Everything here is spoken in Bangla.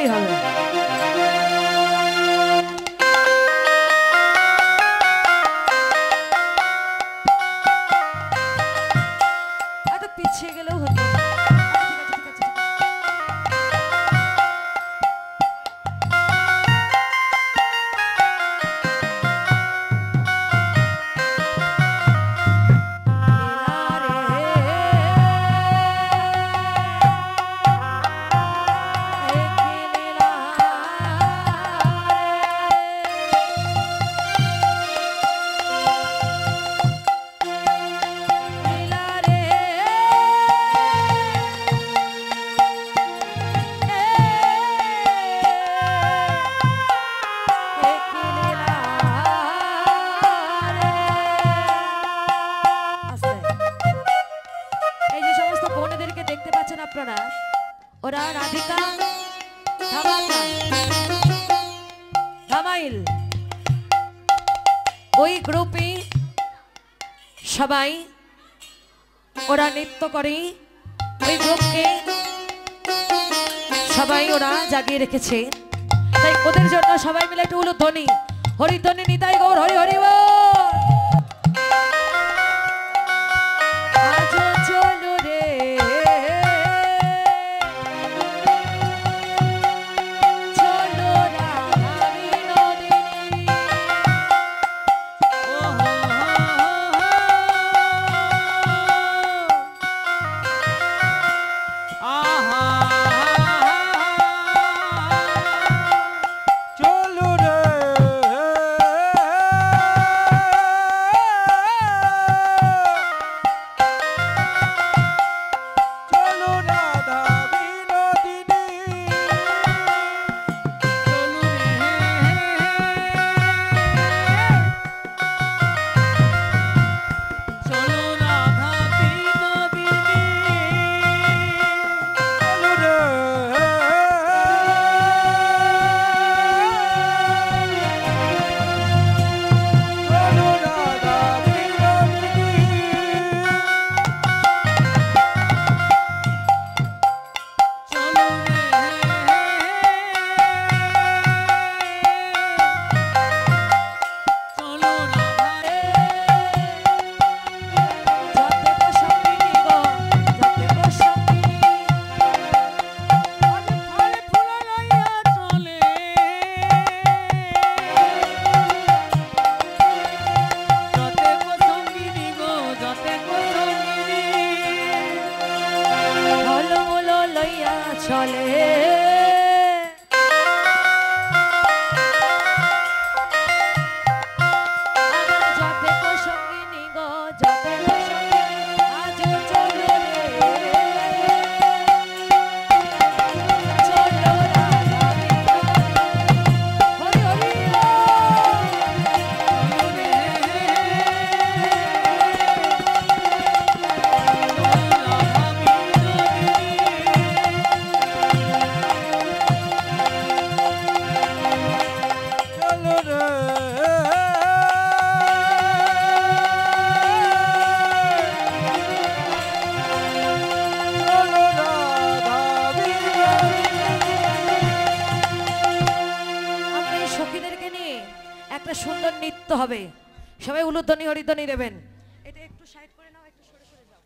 করতেই হবে। একটু পিছিয়ে গেলেও হতো। ওরা রাধিকা ধামাকা ধামাইল ওই গ্রুপে সবাই ওরা নৃত্য করে। ওই গ্রুপকে সবাই ওরা জাগিয়ে রেখেছে, তাই ওদের জন্য সবাই মিলে একটু উলুধ্বনি হরিধ্বনি নিতাই গৌর হরি হরি বল। সুন্দর নৃত্য হবে, সবাই উলুধ্বনি হরিধ্বনি দেবেন। এটা একটু সাইড করে নাও, একটু সরে সরে যাও।